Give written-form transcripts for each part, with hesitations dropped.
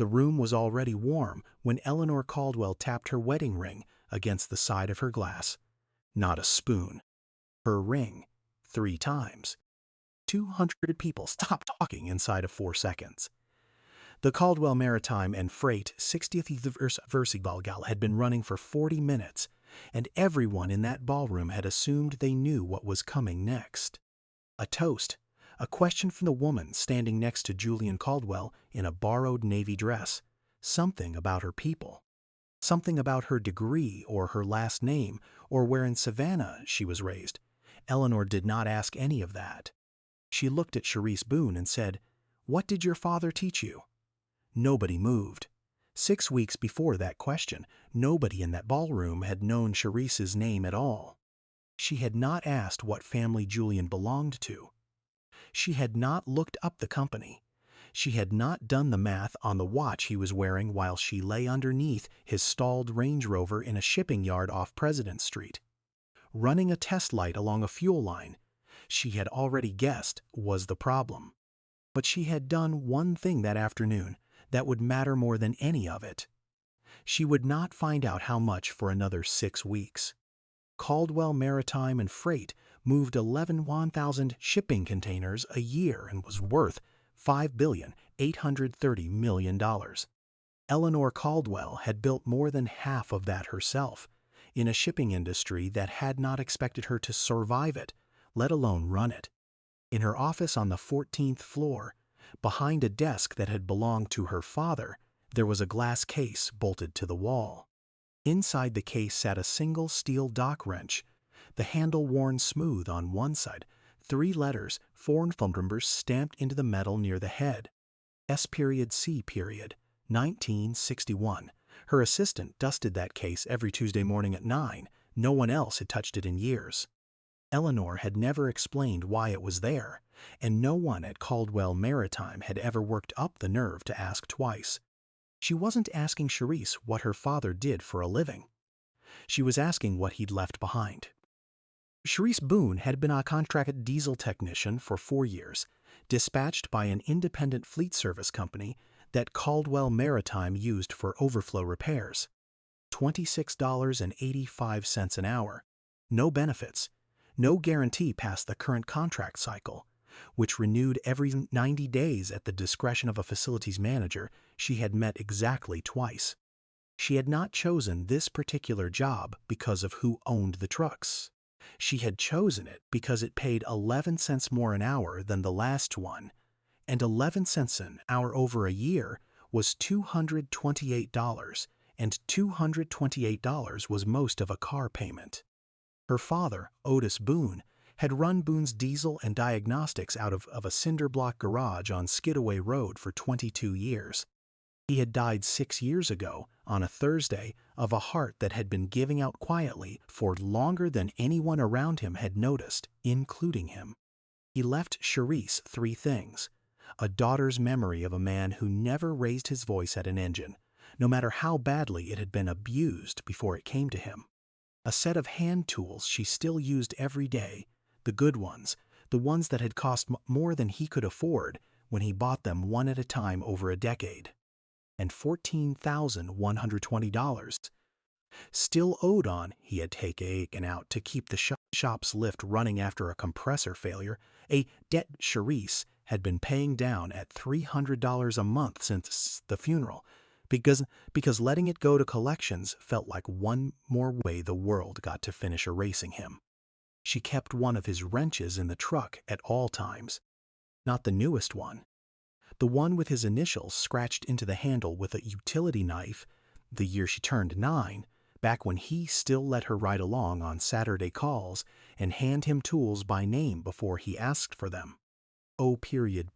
The room was already warm when Eleanor Caldwell tapped her wedding ring against the side of her glass. Not a spoon. Her ring. 3 times. 200 people stopped talking inside of 4 seconds. The Caldwell Maritime and Freight 60th anniversary ball gala had been running for 40 minutes, and everyone in that ballroom had assumed they knew what was coming next. A toast, a question from the woman standing next to Julian Caldwell in a borrowed navy dress, something about her people, something about her degree or her last name or where in Savannah she was raised. Eleanor did not ask any of that. She looked at Charisse Boone and said, "What did your father teach you?" Nobody moved. 6 weeks before that question, nobody in that ballroom had known Charisse's name at all. She had not asked what family Julian belonged to. She had not looked up the company. She had not done the math on the watch he was wearing while she lay underneath his stalled Range Rover in a shipping yard off President Street. Running a test light along a fuel line, she had already guessed, was the problem. But she had done one thing that afternoon that would matter more than any of it. She would not find out how much for another 6 weeks. Caldwell Maritime and Freight moved 11,000 shipping containers a year and was worth $5.83 billion. Eleanor Caldwell had built more than half of that herself, in a shipping industry that had not expected her to survive it, let alone run it. In her office on the 14th floor, behind a desk that had belonged to her father, there was a glass case bolted to the wall. Inside the case sat a single steel dock wrench, the handle worn smooth on one side, 3 letters, 4 phone numbers stamped into the metal near the head. S.C. 1961. Her assistant dusted that case every Tuesday morning at 9. No one else had touched it in years. Eleanor had never explained why it was there, and no one at Caldwell Maritime had ever worked up the nerve to ask twice. She wasn't asking Charisse what her father did for a living. She was asking what he'd left behind. Charisse Boone had been a contracted diesel technician for 4 years, dispatched by an independent fleet service company that Caldwell Maritime used for overflow repairs. $26.85 an hour. No benefits. No guarantee past the current contract cycle, which renewed every 90 days at the discretion of a facilities manager she had met exactly twice. She had not chosen this particular job because of who owned the trucks. She had chosen it because it paid 11 cents more an hour than the last one, and 11 cents an hour over a year was $228, and $228 was most of a car payment. Her father, Otis Boone, had run Boone's Diesel and Diagnostics out of a cinder block garage on Skidaway Road for 22 years. He had died 6 years ago, on a Thursday, of a heart that had been giving out quietly for longer than anyone around him had noticed, including him. He left Charisse 3 things: a daughter's memory of a man who never raised his voice at an engine, no matter how badly it had been abused before it came to him. A set of hand tools she still used every day, the good ones, the ones that had cost more than he could afford when he bought them one at a time over a decade. And $14,120 still owed on he had taken out to keep the shop's lift running after a compressor failure, a debt Charisse had been paying down at $300 a month since the funeral, because letting it go to collections felt like one more way the world got to finish erasing him. She kept one of his wrenches in the truck at all times. Not the newest one. The one with his initials scratched into the handle with a utility knife the year she turned 9, back when he still let her ride along on Saturday calls and hand him tools by name before he asked for them. O period.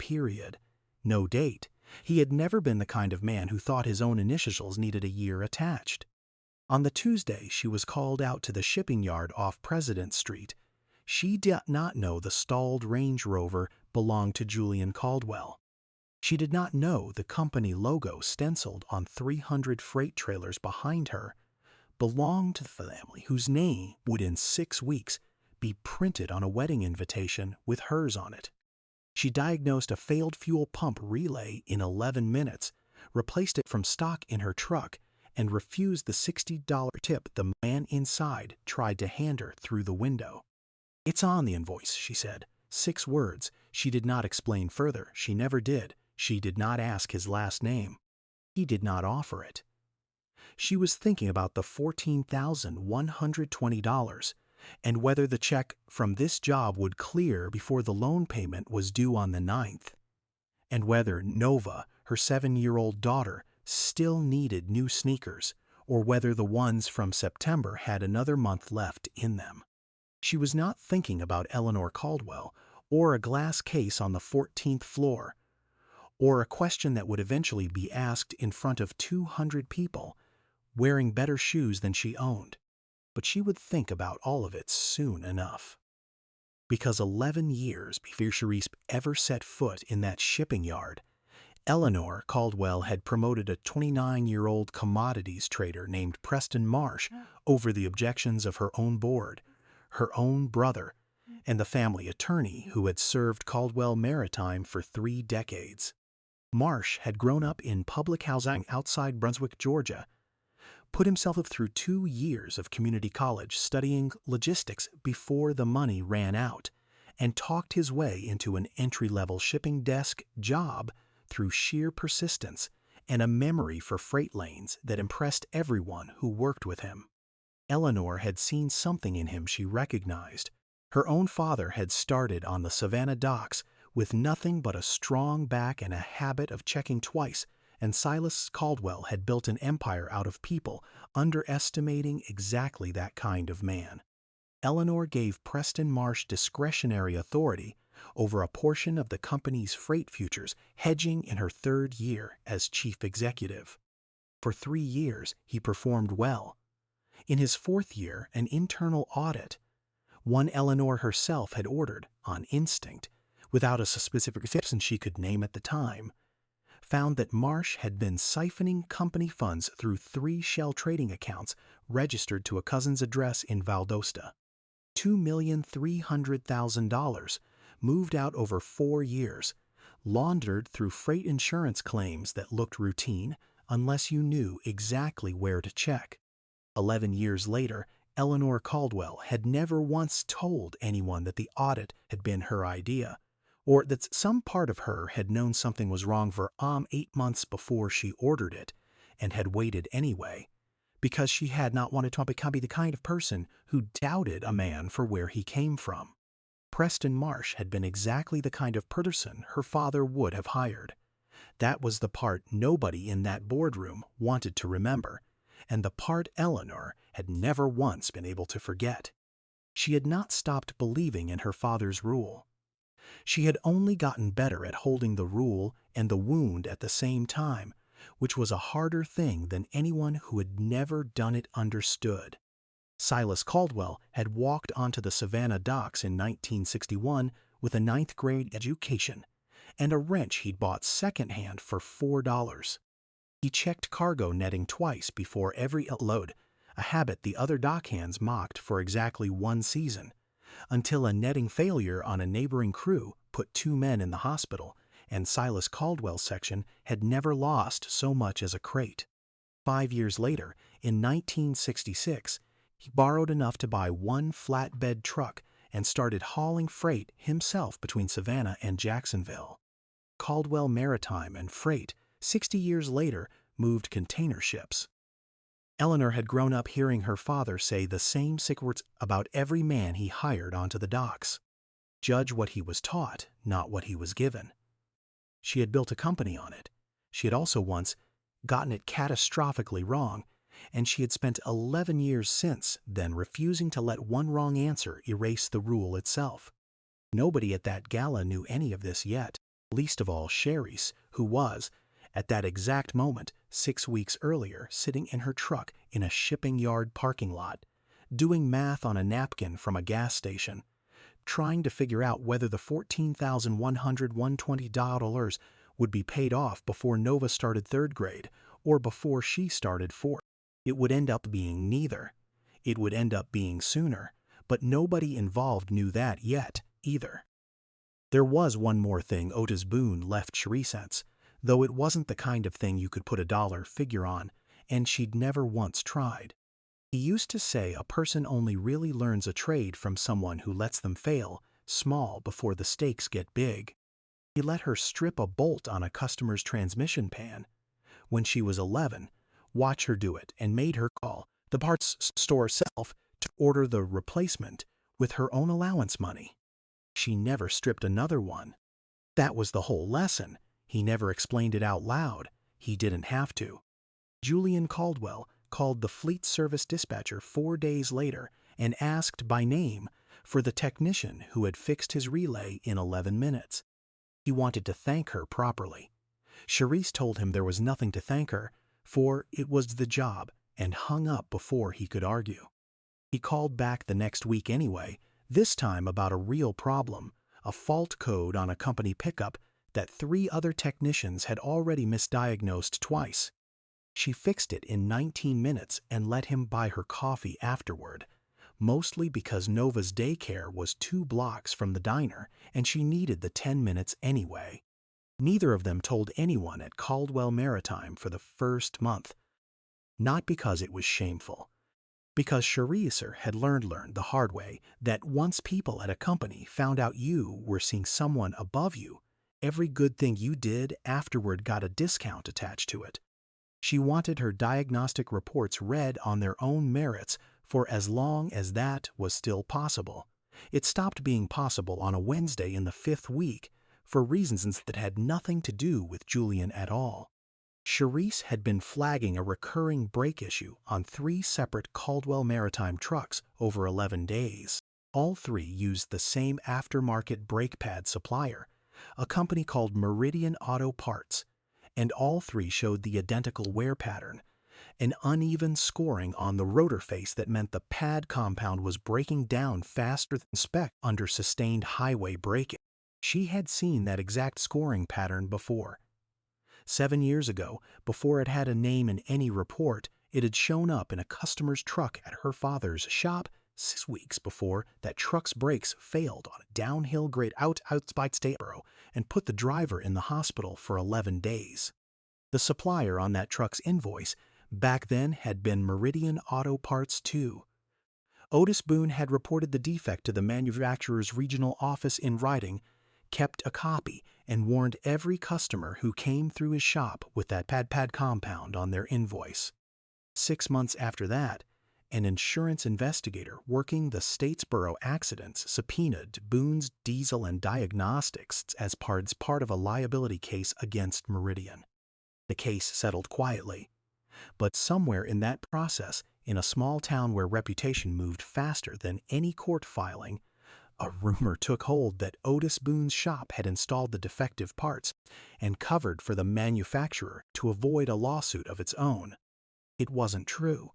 No date. He had never been the kind of man who thought his own initials needed a year attached. On the Tuesday she was called out to the shipping yard off President Street. She did not know the stalled Range Rover belonged to Julian Caldwell. She did not know the company logo stenciled on 300 freight trailers behind her belonged to the family whose name would in 6 weeks be printed on a wedding invitation with hers on it. She diagnosed a failed fuel pump relay in 11 minutes, replaced it from stock in her truck, and refused the $60 tip the man inside tried to hand her through the window. "It's on the invoice," she said. 6 words. She did not explain further. She never did. She did not ask his last name. He did not offer it. She was thinking about the $14,120 and whether the check from this job would clear before the loan payment was due on the 9th, and whether Nova, her 7-year-old daughter, still needed new sneakers, or whether the ones from September had another month left in them. She was not thinking about Eleanor Caldwell, or a glass case on the 14th floor, or a question that would eventually be asked in front of 200 people, wearing better shoes than she owned. But she would think about all of it soon enough. Because 11 years before Charisse ever set foot in that shipping yard, Eleanor Caldwell had promoted a 29-year-old commodities trader named Preston Marsh over the objections of her own board, her own brother, and the family attorney who had served Caldwell Maritime for 3 decades. Marsh had grown up in public housing outside Brunswick, Georgia, put himself through 2 years of community college studying logistics before the money ran out, and talked his way into an entry-level shipping desk job through sheer persistence and a memory for freight lanes that impressed everyone who worked with him. Eleanor had seen something in him she recognized. Her own father had started on the Savannah docks with nothing but a strong back and a habit of checking twice, and Silas Caldwell had built an empire out of people, underestimating exactly that kind of man. Eleanor gave Preston Marsh discretionary authority over a portion of the company's freight futures, hedging in her 3rd year as chief executive. For 3 years, he performed well. In his 4th year, an internal audit, one Eleanor herself had ordered on instinct, without a specific person she could name at the time, found that Marsh had been siphoning company funds through 3 shell trading accounts registered to a cousin's address in Valdosta. $2,300,000 moved out over 4 years, laundered through freight insurance claims that looked routine unless you knew exactly where to check. 11 years later, Eleanor Caldwell had never once told anyone that the audit had been her idea, or that some part of her had known something was wrong for 8 months before she ordered it, and had waited anyway, because she had not wanted to become the kind of person who doubted a man for where he came from. Preston Marsh had been exactly the kind of person her father would have hired. That was the part nobody in that boardroom wanted to remember, and the part Eleanor had never once been able to forget. She had not stopped believing in her father's rule. She had only gotten better at holding the rule and the wound at the same time, which was a harder thing than anyone who had never done it understood. Silas Caldwell had walked onto the Savannah docks in 1961 with a 9th-grade education and a wrench he'd bought secondhand for $4. He checked cargo netting twice before every load, a habit the other dockhands mocked for exactly 1 season, until a netting failure on a neighboring crew put 2 men in the hospital, and Silas Caldwell's section had never lost so much as a crate. 5 years later, in 1966, he borrowed enough to buy 1 flatbed truck and started hauling freight himself between Savannah and Jacksonville. Caldwell Maritime and Freight, 60 years later, moved container ships. Eleanor had grown up hearing her father say the same sick words about every man he hired onto the docks. Judge what he was taught, not what he was given. She had built a company on it. She had also once gotten it catastrophically wrong, and she had spent 11 years since then refusing to let one wrong answer erase the rule itself. Nobody at that gala knew any of this yet, least of all Charisse, who was, at that exact moment, 6 weeks earlier, sitting in her truck in a shipping yard parking lot, doing math on a napkin from a gas station, trying to figure out whether the $14,120 would be paid off before Nova started 3rd grade or before she started 4th. It would end up being neither. It would end up being sooner, but nobody involved knew that yet either. There was one more thing Otis Boone left Charisse. though it wasn't the kind of thing you could put a dollar figure on, and she'd never once tried. He used to say a person only really learns a trade from someone who lets them fail small before the stakes get big. He let her strip a bolt on a customer's transmission pan when she was 11, watch her do it, and made her call the parts store self to order the replacement with her own allowance money. She never stripped another one. That was the whole lesson. He never explained it out loud. He didn't have to. Julian Caldwell called the fleet service dispatcher 4 days later and asked by name for the technician who had fixed his relay in 11 minutes. He wanted to thank her properly. Charisse told him there was nothing to thank her, for it was the job, and hung up before he could argue. He called back the next week anyway, this time about a real problem, a fault code on a company pickup that 3 other technicians had already misdiagnosed twice. She fixed it in 19 minutes and let him buy her coffee afterward, mostly because Nova's daycare was 2 blocks from the diner and she needed the 10 minutes anyway. Neither of them told anyone at Caldwell Maritime for the first month, not because it was shameful, because Charisse had learned the hard way that once people at a company found out you were seeing someone above you, every good thing you did afterward got a discount attached to it. She wanted her diagnostic reports read on their own merits for as long as that was still possible. It stopped being possible on a Wednesday in the 5th week for reasons that had nothing to do with Julian at all. Charisse had been flagging a recurring brake issue on 3 separate Caldwell Maritime trucks over 11 days. All 3 used the same aftermarket brake pad supplier, a company called Meridian Auto Parts, and all 3 showed the identical wear pattern, an uneven scoring on the rotor face that meant the pad compound was breaking down faster than spec under sustained highway braking. She had seen that exact scoring pattern before. 7 years ago, before it had a name in any report, it had shown up in a customer's truck at her father's shop 6 weeks before that truck's brakes failed on a downhill grade outside Statesboro and put the driver in the hospital for 11 days. The supplier on that truck's invoice back then had been Meridian Auto Parts too. Otis Boone had reported the defect to the manufacturer's regional office in writing, kept a copy, and warned every customer who came through his shop with that pad compound on their invoice. 6 months after that, an insurance investigator working the Statesboro accidents subpoenaed Boone's Diesel and Diagnostics as part of a liability case against Meridian. The case settled quietly, but somewhere in that process, in a small town where reputation moved faster than any court filing, a rumor took hold that Otis Boone's shop had installed the defective parts and covered for the manufacturer to avoid a lawsuit of its own. It wasn't true.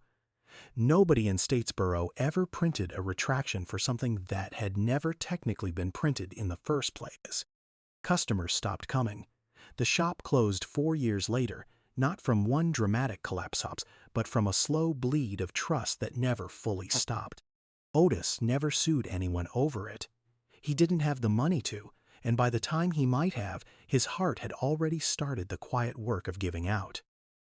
Nobody in Statesboro ever printed a retraction for something that had never technically been printed in the first place. Customers stopped coming. The shop closed 4 years later, not from one dramatic collapse, but from a slow bleed of trust that never fully stopped. Otis never sued anyone over it. He didn't have the money to, and by the time he might have, his heart had already started the quiet work of giving out.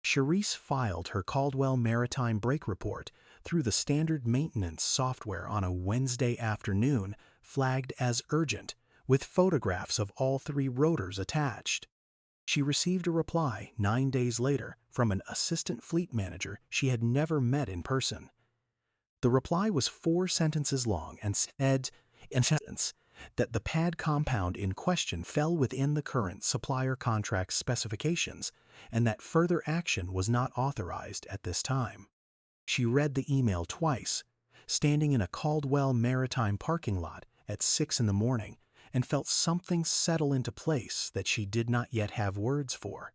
Charisse filed her Caldwell Maritime brake report through the standard maintenance software on a Wednesday afternoon, flagged as urgent, with photographs of all 3 rotors attached. She received a reply 9 days later from an assistant fleet manager she had never met in person. The reply was 4 sentences long and said, in sentence, that the pad compound in question fell within the current supplier contract specifications and that further action was not authorized at this time. She read the email twice, standing in a Caldwell Maritime parking lot at 6 in the morning, and felt something settle into place that she did not yet have words for.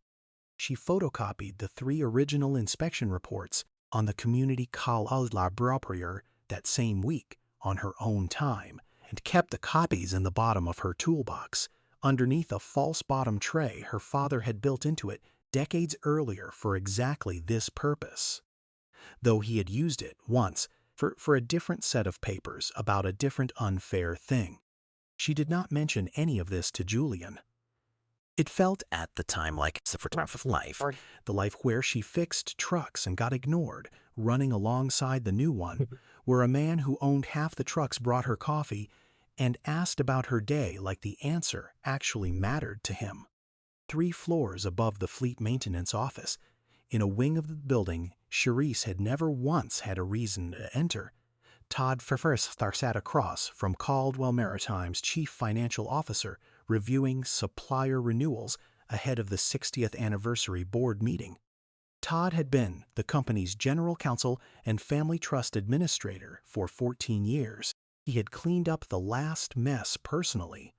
She photocopied the 3 original inspection reports on the community college library that same week on her own time and kept the copies in the bottom of her toolbox, underneath a false bottom tray her father had built into it decades earlier for exactly this purpose, though he had used it once for a different set of papers about a different unfair thing. She did not mention any of this to Julian. It felt at the time like a photograph of life, the life where she fixed trucks and got ignored, running alongside the new one, where a man who owned half the trucks brought her coffee and asked about her day like the answer actually mattered to him. 3 floors above the fleet maintenance office, in a wing of the building Charisse had never once had a reason to enter, Todd first sat across from Caldwell Maritime's chief financial officer reviewing supplier renewals ahead of the 60th anniversary board meeting. Todd had been the company's general counsel and family trust administrator for 14 years. He had cleaned up the last mess personally.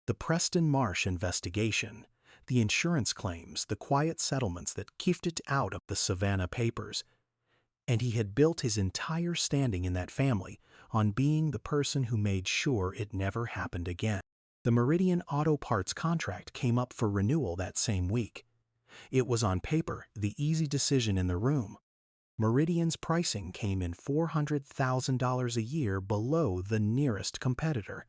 The Preston Marsh investigation, the insurance claims, the quiet settlements that kept it out of the Savannah papers. And he had built his entire standing in that family on being the person who made sure it never happened again. The Meridian Auto Parts contract came up for renewal that same week. It was on paper the easy decision in the room. Meridian's pricing came in $400,000 a year below the nearest competitor,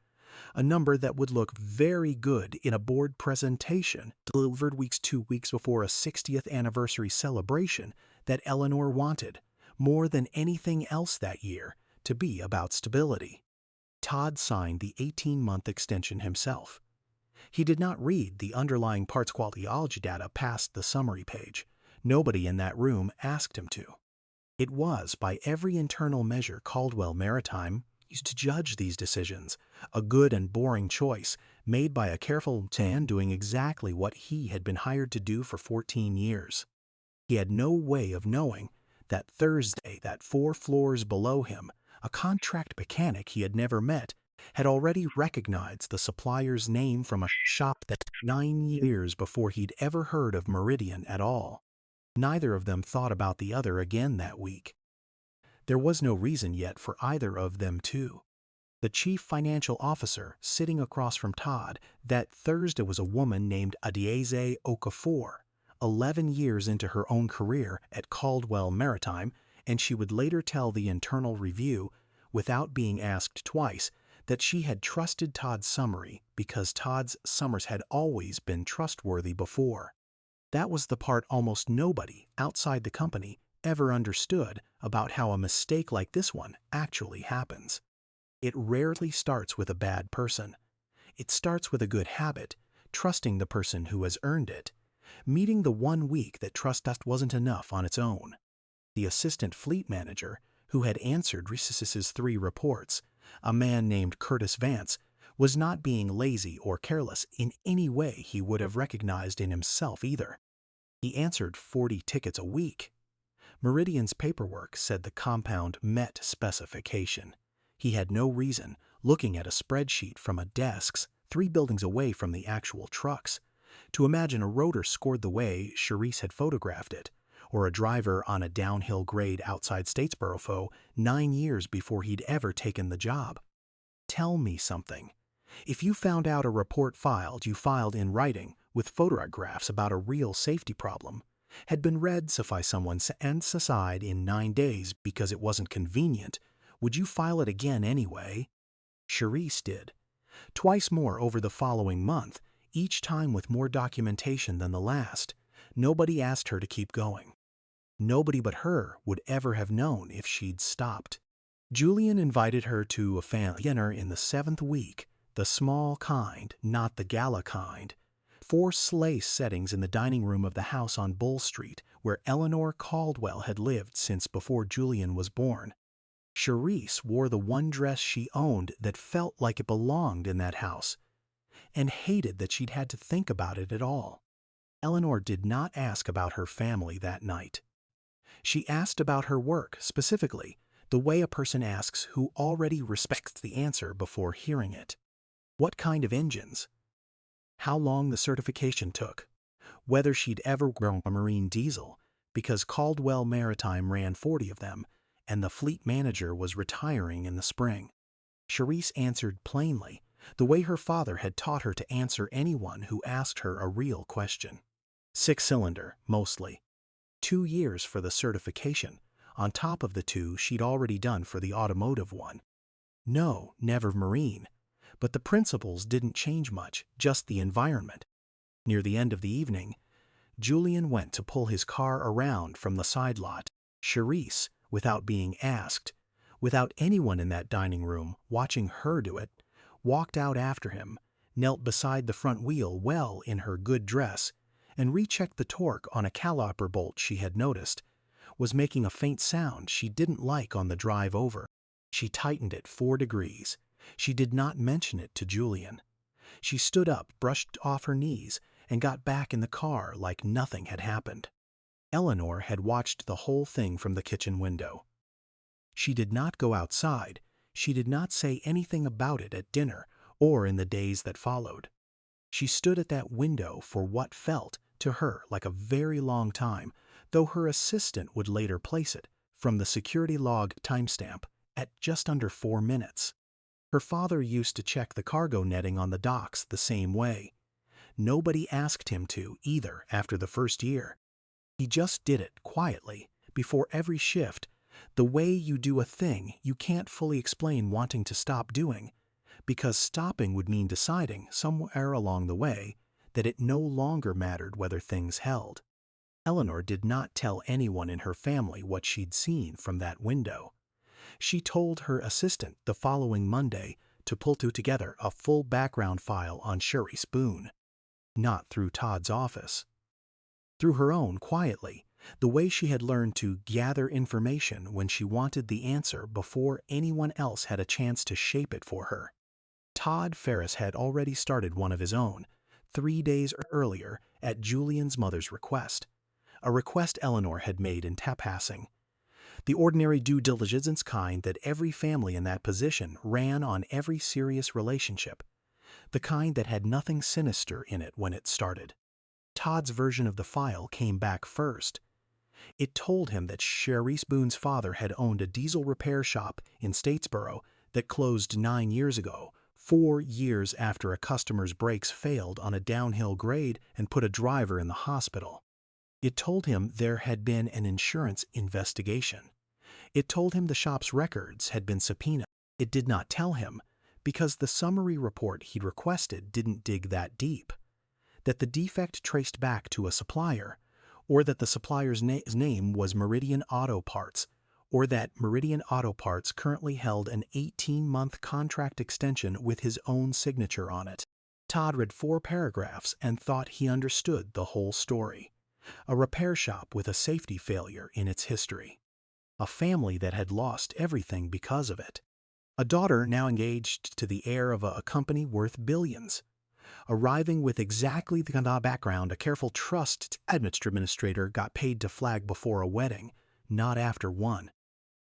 a number that would look very good in a board presentation delivered 2 weeks before a 60th anniversary celebration that Eleanor wanted, more than anything else that year, to be about stability. Todd signed the 18-month extension himself. He did not read the underlying parts quality data past the summary page. Nobody in that room asked him to. It was, by every internal measure Caldwell Maritime used to judge these decisions, a good and boring choice made by a careful man doing exactly what he had been hired to do for 14 years. He had no way of knowing that Thursday, that 4 floors below him, a contract mechanic he had never met, had already recognized the supplier's name from a shop that 9 years before he'd ever heard of Meridian at all. Neither of them thought about the other again that week. There was no reason yet for either of them to. The chief financial officer sitting across from Todd that Thursday was a woman named Adieze Okafor, 11 years into her own career at Caldwell Maritime, and she would later tell the internal review, without being asked twice, that she had trusted Todd's summary because Todd's summers had always been trustworthy before. That was the part almost nobody outside the company ever understood about how a mistake like this one actually happens. It rarely starts with a bad person. It starts with a good habit, trusting the person who has earned it, meeting the one week that trust wasn't enough on its own. The assistant fleet manager, who had answered Rissis's 3 reports, a man named Curtis Vance, was not being lazy or careless in any way he would have recognized in himself either. He answered 40 tickets a week. Meridian's paperwork said the compound met specification. He had no reason, looking at a spreadsheet from a desk 3 buildings away from the actual trucks, to imagine a rotor scored the way Charisse had photographed it, or a driver on a downhill grade outside Statesboro 9 years before he'd ever taken the job. Tell me something. If you found out a report you filed in writing with photographs about a real safety problem, had been read by someone and aside in 9 days because it wasn't convenient, would you file it again anyway? Charisse did. Twice more over the following month, each time with more documentation than the last. Nobody asked her to keep going. Nobody but her would ever have known if she'd stopped. Julian invited her to a family dinner in the 7th week, the small kind, not the gala kind. 4 sleigh settings in the dining room of the house on Bull Street, where Eleanor Caldwell had lived since before Julian was born. Charisse wore the one dress she owned that felt like it belonged in that house, and hated that she'd had to think about it at all. Eleanor did not ask about her family that night. She asked about her work, specifically, the way a person asks who already respects the answer before hearing it. What kind of engines? How long the certification took? Whether she'd ever grown a marine diesel, because Caldwell Maritime ran 40 of them, and the fleet manager was retiring in the spring. Charisse answered plainly, the way her father had taught her to answer anyone who asked her a real question. 6-cylinder, mostly. 2 years for the certification, on top of the 2 she'd already done for the automotive one. No, never marine. But the principles didn't change much, just the environment. Near the end of the evening, Julian went to pull his car around from the side lot. Charisse, without being asked, without anyone in that dining room watching her do it, walked out after him, knelt beside the front wheel well in her good dress, and rechecked the torque on a caliper bolt she had noticed was making a faint sound she didn't like on the drive over. She tightened it 4 degrees. She did not mention it to Julian. She stood up, brushed off her knees, and got back in the car like nothing had happened. Eleanor had watched the whole thing from the kitchen window. She did not go outside. She did not say anything about it at dinner or in the days that followed. She stood at that window for what felt to her like a very long time, though her assistant would later place it, from the security log timestamp, at just under 4 minutes. Her father used to check the cargo netting on the docks the same way. Nobody asked him to either after the first year. He just did it quietly, before every shift, the way you do a thing you can't fully explain wanting to stop doing, because stopping would mean deciding somewhere along the way that it no longer mattered whether things held. Eleanor did not tell anyone in her family what she'd seen from that window. She told her assistant the following Monday to pull together a full background file on Charisse Boone. Not through Todd's office. Through her own, quietly, the way she had learned to gather information when she wanted the answer before anyone else had a chance to shape it for her. Todd Ferris had already started one of his own, 3 days earlier at Julian's mother's request, a request Eleanor had made in passing. The ordinary due diligence kind that every family in that position ran on every serious relationship, the kind that had nothing sinister in it when it started. Todd's version of the file came back first. It told him that Charisse Boone's father had owned a diesel repair shop in Statesboro that closed 9 years ago, 4 years after a customer's brakes failed on a downhill grade and put a driver in the hospital. It told him there had been an insurance investigation. It told him the shop's records had been subpoenaed. It did not tell him, because the summary report he'd requested didn't dig that deep, that the defect traced back to a supplier, or that the supplier's name was Meridian Auto Parts, or that Meridian Auto Parts currently held an 18-month contract extension with his own signature on it. Todd read 4 paragraphs and thought he understood the whole story. A repair shop with a safety failure in its history. A family that had lost everything because of it. A daughter now engaged to the heir of a company worth billions. Arriving with exactly the kind of background a careful trust administrator got paid to flag before a wedding, not after one.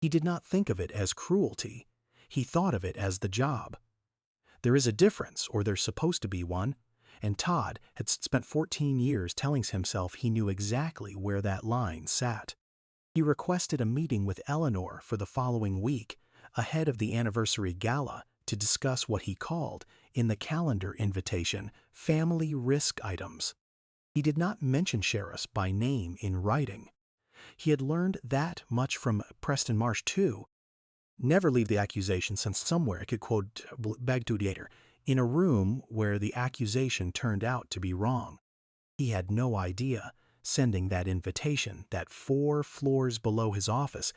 He did not think of it as cruelty. He thought of it as the job. There is a difference, or there's supposed to be one, and Todd had spent 14 years telling himself he knew exactly where that line sat. He requested a meeting with Eleanor for the following week, ahead of the anniversary gala, to discuss what he called, in the calendar invitation, family risk items. He did not mention Charisse by name in writing. He had learned that much from Preston Marsh too. Never leave the accusation since somewhere it could quote Bagdudiator, in a room where the accusation turned out to be wrong. He had no idea, sending that invitation, that 4 floors below his office,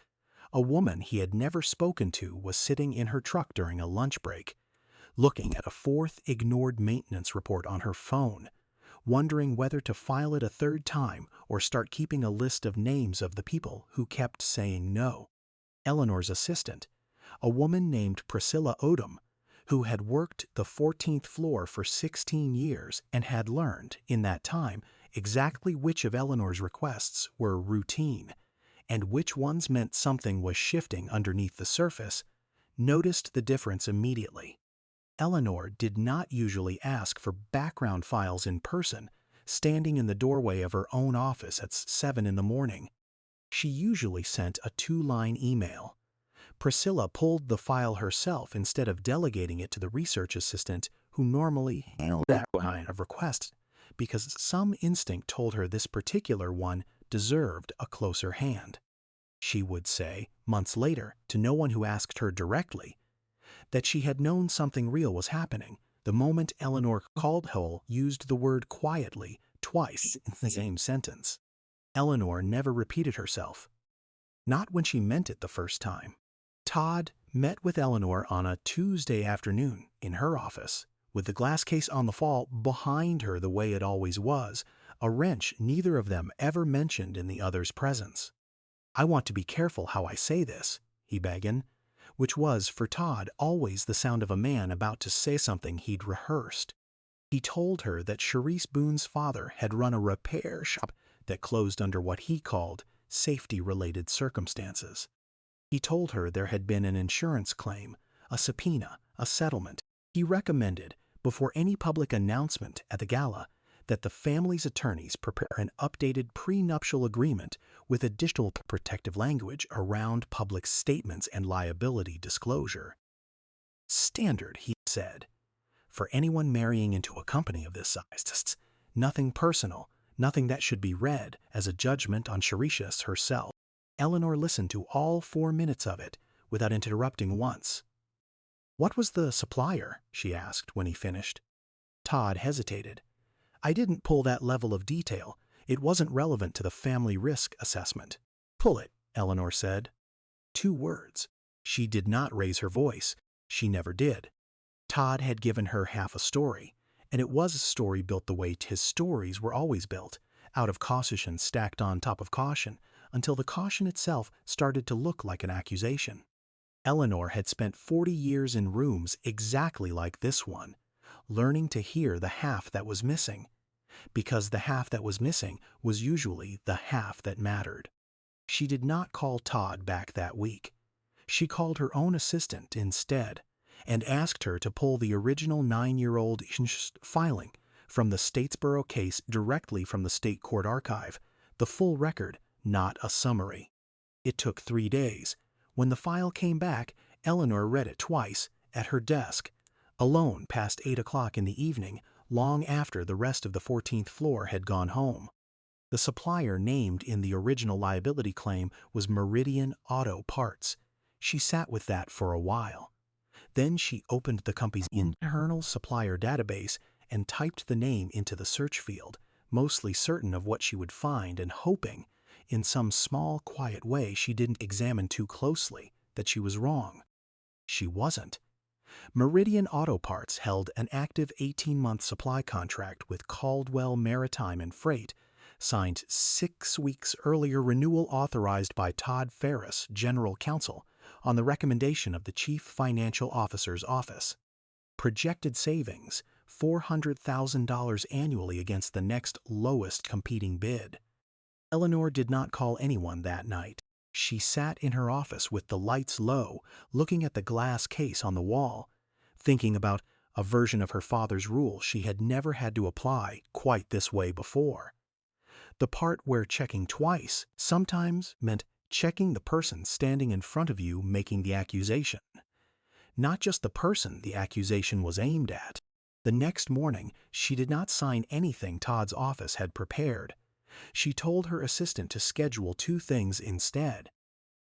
a woman he had never spoken to was sitting in her truck during a lunch break, looking at a 4th ignored maintenance report on her phone, wondering whether to file it a 3rd time or start keeping a list of names of the people who kept saying no. Eleanor's assistant, a woman named Priscilla Odom, who had worked the 14th floor for 16 years and had learned, in that time, exactly which of Eleanor's requests were routine and which ones meant something was shifting underneath the surface, noticed the difference immediately. Eleanor did not usually ask for background files in person, standing in the doorway of her own office at 7 in the morning. She usually sent a 2-line email. Priscilla pulled the file herself instead of delegating it to the research assistant who normally handled that kind of request, because some instinct told her this particular one deserved a closer hand. She would say, months later, to no one who asked her directly, that she had known something real was happening, the moment Eleanor Caldwell used the word quietly twice in the same sentence. Eleanor never repeated herself. Not when she meant it the first time. Todd met with Eleanor on a Tuesday afternoon in her office, with the glass case on the wall behind her the way it always was, a wrench neither of them ever mentioned in the other's presence. "I want to be careful how I say this," he began, which was, for Todd, always the sound of a man about to say something he'd rehearsed. He told her that Charisse Boone's father had run a repair shop that closed under what he called safety-related circumstances. He told her there had been an insurance claim, a subpoena, a settlement. He recommended, before any public announcement at the gala, that the family's attorneys prepare an updated prenuptial agreement with additional protective language around public statements and liability disclosure. "Standard," he said, "for anyone marrying into a company of this size. Nothing personal, nothing that should be read as a judgment on Charisse herself." Eleanor listened to all 4 minutes of it without interrupting once. "What was the supplier?" she asked when he finished. Todd hesitated. "I didn't pull that level of detail. It wasn't relevant to the family risk assessment." "Pull it," Eleanor said. 2 words. She did not raise her voice. She never did. Todd had given her half a story, and it was a story built the way his stories were always built, out of caution stacked on top of caution, until the caution itself started to look like an accusation. Eleanor had spent 40 years in rooms exactly like this one, learning to hear the half that was missing, because the half that was missing was usually the half that mattered. She did not call Todd back that week. She called her own assistant instead and asked her to pull the original 9-year-old filing from the Statesboro case directly from the state court archive, the full record, not a summary. It took 3 days. When the file came back, Eleanor read it twice, at her desk, alone past 8 o'clock in the evening, long after the rest of the 14th floor had gone home. The supplier named in the original liability claim was Meridian Auto Parts. She sat with that for a while. Then she opened the company's internal supplier database and typed the name into the search field, mostly certain of what she would find and hoping, in some small, quiet way she didn't examine too closely, that she was wrong. She wasn't. Meridian Auto Parts held an active 18-month supply contract with Caldwell Maritime and Freight, signed 6 weeks earlier, renewal authorized by Todd Ferris, General Counsel, on the recommendation of the Chief Financial Officer's office. Projected savings, $400,000 annually against the next lowest competing bid. Eleanor did not call anyone that night. She sat in her office with the lights low, looking at the glass case on the wall, thinking about a version of her father's rule she had never had to apply quite this way before. The part where checking twice sometimes meant checking the person standing in front of you making the accusation, not just the person the accusation was aimed at. The next morning, she did not sign anything Todd's office had prepared. She told her assistant to schedule 2 things instead: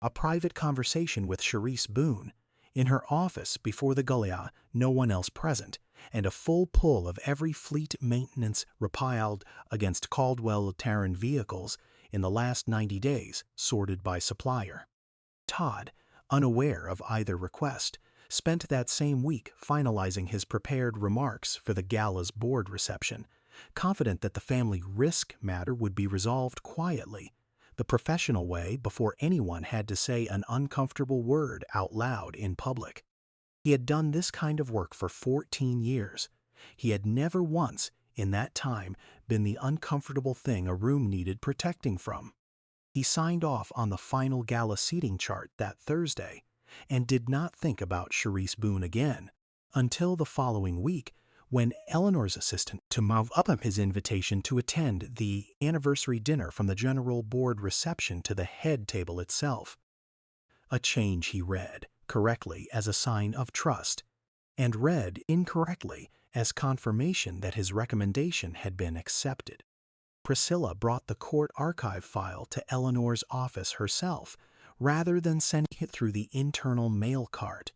a private conversation with Charisse Boone, in her office before the gala, no one else present, and a full pull of every fleet maintenance repiled against Caldwell Tarrant vehicles in the last 90 days, sorted by supplier. Todd, unaware of either request, spent that same week finalizing his prepared remarks for the gala's board reception, confident that the family risk matter would be resolved quietly, the professional way, before anyone had to say an uncomfortable word out loud in public. He had done this kind of work for 14 years. He had never once, in that time, been the uncomfortable thing a room needed protecting from. He signed off on the final gala seating chart that Thursday and did not think about Charisse Boone again until the following week, when Eleanor's assistant to move up his invitation to attend the anniversary dinner from the general board reception to the head table itself. A change he read correctly as a sign of trust, and read incorrectly as confirmation that his recommendation had been accepted. Priscilla brought the court archive file to Eleanor's office herself, rather than sending it through the internal mail cart.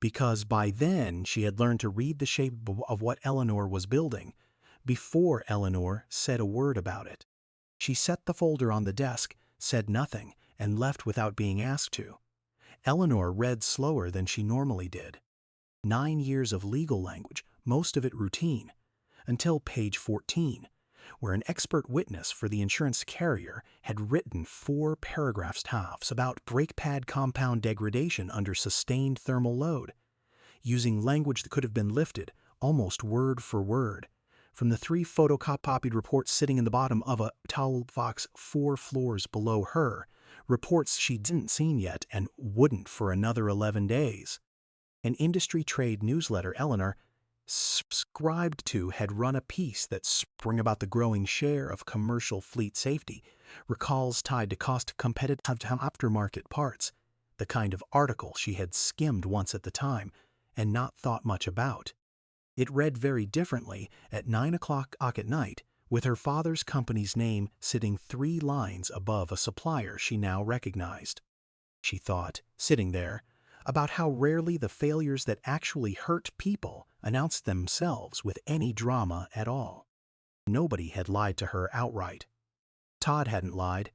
because by then she had learned to read the shape of what Eleanor was building before Eleanor said a word about it. She set the folder on the desk, said nothing, and left without being asked to. Eleanor read slower than she normally did. 9 years of legal language, most of it routine, until page 14, where an expert witness for the insurance carrier had written 4 paragraphs about brake pad compound degradation under sustained thermal load, using language that could have been lifted, almost word for word, from the 3 photocopied reports sitting in the bottom of a tall box 4 floors below her, reports she didn't seen yet and wouldn't for another 11 days. An industry trade newsletter Eleanor subscribed to had run a piece that sprung about the growing share of commercial fleet safety, recalls tied to cost-competitive aftermarket parts, the kind of article she had skimmed once at the time and not thought much about. It read very differently at 9 o'clock at night, with her father's company's name sitting 3 lines above a supplier she now recognized. She thought, sitting there, about how rarely the failures that actually hurt people announced themselves with any drama at all. Nobody had lied to her outright. Todd hadn't lied.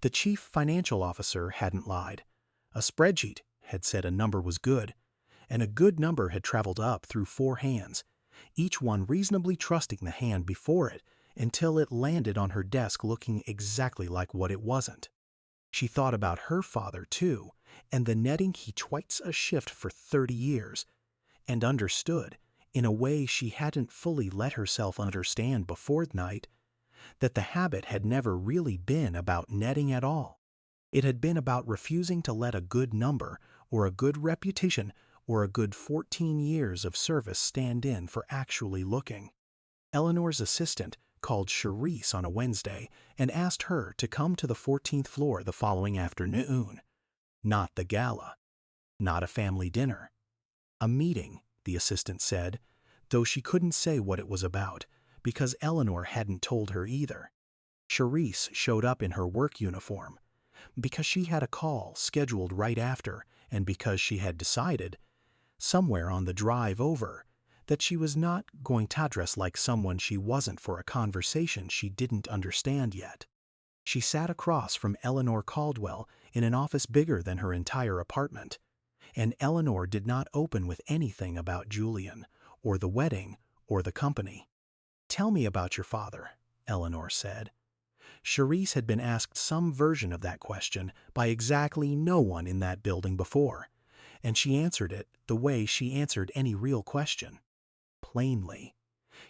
The chief financial officer hadn't lied. A spreadsheet had said a number was good, and a good number had traveled up through 4 hands, each one reasonably trusting the hand before it until it landed on her desk looking exactly like what it wasn't. She thought about her father, too, and the netting he twice a shift for 30 years, and understood, in a way she hadn't fully let herself understand before night, that the habit had never really been about netting at all. It had been about refusing to let a good number, or a good reputation, or a good 14 years of service stand in for actually looking. Eleanor's assistant called Charisse on a Wednesday and asked her to come to the 14th floor the following afternoon. Not the gala. Not a family dinner. A meeting, the assistant said, though she couldn't say what it was about, because Eleanor hadn't told her either. Charisse showed up in her work uniform, because she had a call scheduled right after, and because she had decided, somewhere on the drive over, that she was not going to dress like someone she wasn't for a conversation she didn't understand yet. She sat across from Eleanor Caldwell in an office bigger than her entire apartment, and Eleanor did not open with anything about Julian, or the wedding, or the company. "Tell me about your father," Eleanor said. Charisse had been asked some version of that question by exactly no one in that building before, and she answered it the way she answered any real question. Plainly.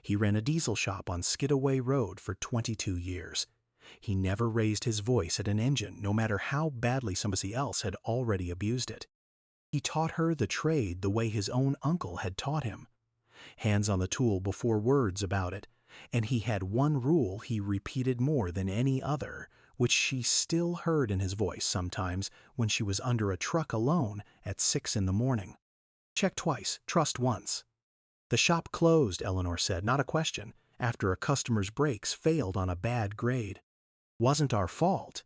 He ran a diesel shop on Skidaway Road for 22 years. He never raised his voice at an engine, no matter how badly somebody else had already abused it. He taught her the trade the way his own uncle had taught him. Hands on the tool before words about it, and he had one rule he repeated more than any other, which she still heard in his voice sometimes when she was under a truck alone at 6 in the morning. "Check twice, trust once." The shop closed, Eleanor said, not a question, after a customer's brakes failed on a bad grade. Wasn't our fault.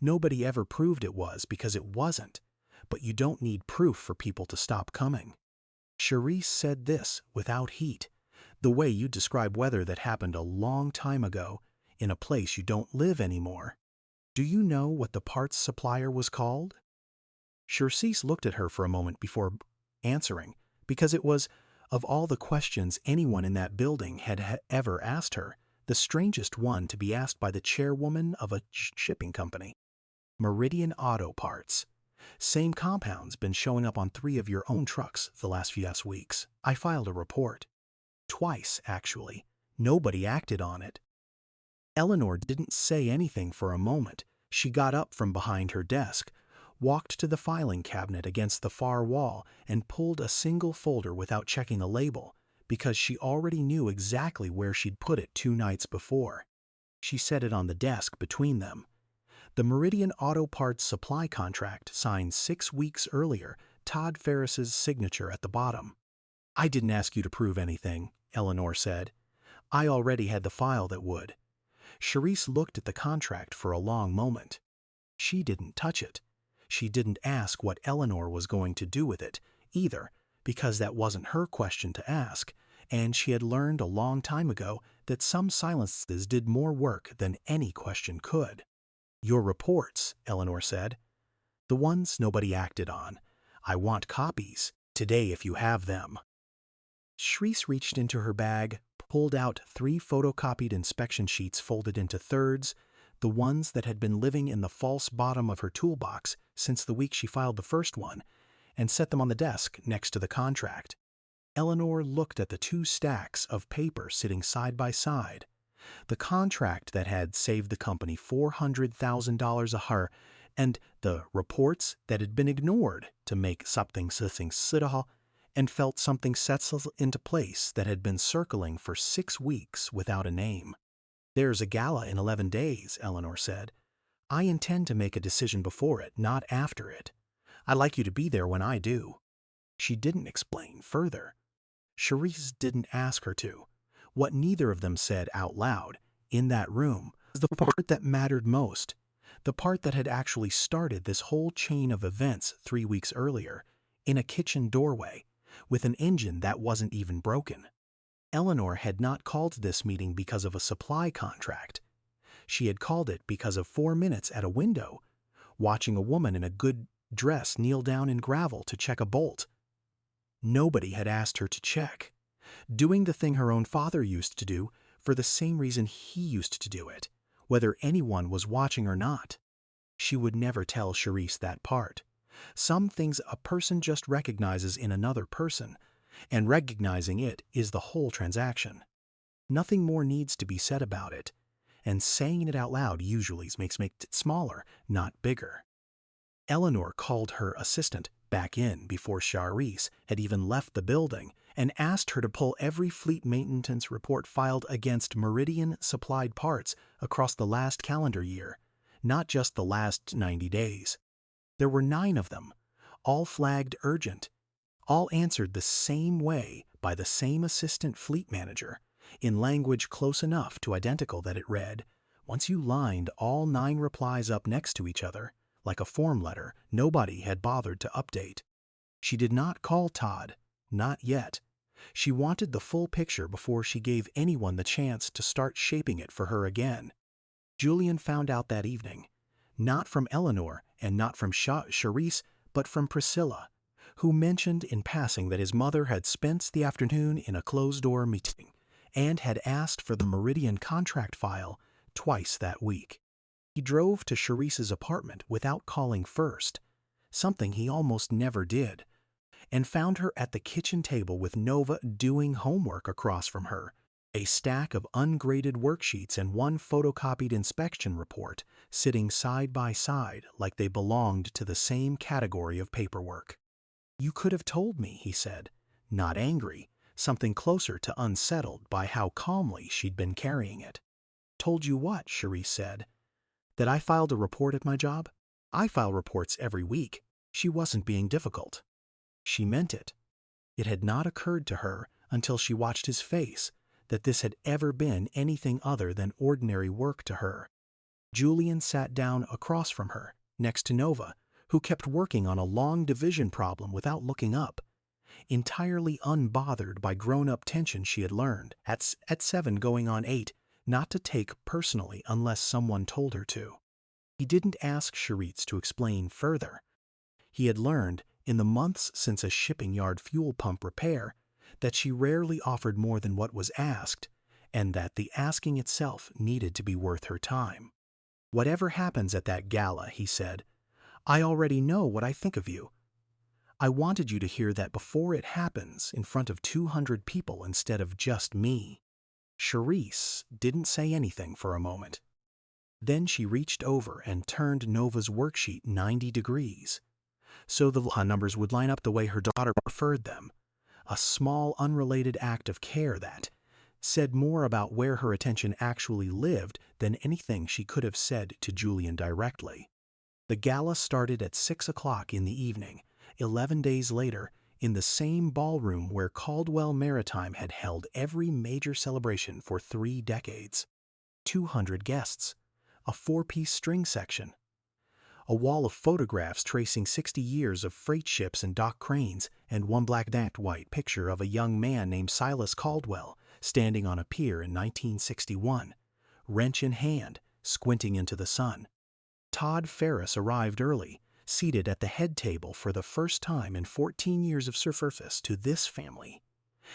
Nobody ever proved it was because it wasn't, but you don't need proof for people to stop coming. Charisse said this without heat, the way you describe weather that happened a long time ago in a place you don't live anymore. "Do you know what the parts supplier was called?" Charisse looked at her for a moment before answering, because it was, of all the questions anyone in that building had ever asked her, the strangest one to be asked by the chairwoman of a shipping company. "Meridian Auto Parts. Same compound's been showing up on 3 of your own trucks the last few weeks. I filed a report. Twice, actually. Nobody acted on it." Eleanor didn't say anything for a moment. She got up from behind her desk, walked to the filing cabinet against the far wall, and pulled a single folder without checking a label, because she already knew exactly where she'd put it 2 nights before. She set it on the desk between them. The Meridian Auto Parts supply contract signed 6 weeks earlier, Todd Ferris's signature at the bottom. "I didn't ask you to prove anything," Eleanor said. "I already had the file that would." Charisse looked at the contract for a long moment. She didn't touch it. She didn't ask what Eleanor was going to do with it, either, because that wasn't her question to ask, and she had learned a long time ago that some silences did more work than any question could. "Your reports," Eleanor said. "The ones nobody acted on. I want copies, today if you have them." Shreese reached into her bag, pulled out 3 photocopied inspection sheets folded into thirds, the ones that had been living in the false bottom of her toolbox since the week she filed the first one, and set them on the desk next to the contract. Eleanor looked at the 2 stacks of paper sitting side by side. The contract that had saved the company $400,000 a year, and the reports that had been ignored to make something sitting and felt something settle into place that had been circling for 6 weeks without a name. "There's a gala in 11 days, Eleanor said. "I intend to make a decision before it, not after it. I'd like you to be there when I do." She didn't explain further. Shreese didn't ask her to. What neither of them said out loud, in that room, was the part that mattered most. The part that had actually started this whole chain of events 3 weeks earlier, in a kitchen doorway, with an engine that wasn't even broken. Eleanor had not called this meeting because of a supply contract. She had called it because of 4 minutes at a window, watching a woman in a good dress kneel down in gravel to check a bolt. Nobody had asked her to check, doing the thing her own father used to do for the same reason he used to do it, whether anyone was watching or not. She would never tell Shreese that part. Some things a person just recognizes in another person, and recognizing it is the whole transaction. Nothing more needs to be said about it, and saying it out loud usually makes it smaller, not bigger. Eleanor called her assistant back in before Shreese had even left the building and asked her to pull every fleet maintenance report filed against Meridian supplied parts across the last calendar year, not just the last 90 days. There were 9 of them, all flagged urgent, all answered the same way by the same assistant fleet manager, in language close enough to identical that it read, once you lined all 9 replies up next to each other, like a form letter nobody had bothered to update. She did not call Todd, not yet. She wanted the full picture before she gave anyone the chance to start shaping it for her again. Julian found out that evening, not from Eleanor and not from Shreese, but from Priscilla, who mentioned in passing that his mother had spent the afternoon in a closed-door meeting and had asked for the Meridian contract file twice that week. He drove to Shreese's apartment without calling first, something he almost never did, and found her at the kitchen table with Nova doing homework across from her, a stack of ungraded worksheets and 1 photocopied inspection report sitting side by side like they belonged to the same category of paperwork. "You could have told me," he said, not angry, something closer to unsettled by how calmly she'd been carrying it. "Told you what?" Shreese said. "That I filed a report at my job? I file reports every week." She wasn't being difficult. She meant it. It had not occurred to her until she watched his face that this had ever been anything other than ordinary work to her. Julian sat down across from her, next to Nova, who kept working on a long division problem without looking up, entirely unbothered by grown-up tension she had learned, at 7 going on 8, not to take personally unless someone told her to. He didn't ask Shreese to explain further. He had learned, in the months since a shipping yard fuel pump repair, that she rarely offered more than what was asked, and that the asking itself needed to be worth her time. "Whatever happens at that gala," he said, "I already know what I think of you. I wanted you to hear that before it happens in front of 200 people instead of just me." Shreese didn't say anything for a moment. Then she reached over and turned Nova's worksheet 90 degrees, so the numbers would line up the way her daughter preferred them, a small unrelated act of care that said more about where her attention actually lived than anything she could have said to Julian directly. The gala started at 6 o'clock in the evening, 11 days later, in the same ballroom where Caldwell Maritime had held every major celebration for 3 decades. 200 guests, a 4-piece string section, a wall of photographs tracing 60 years of freight ships and dock cranes, and one black and white picture of a young man named Silas Caldwell standing on a pier in 1961, wrench in hand, squinting into the sun. Todd Ferris arrived early, seated at the head table for the first time in 14 years of service to this family,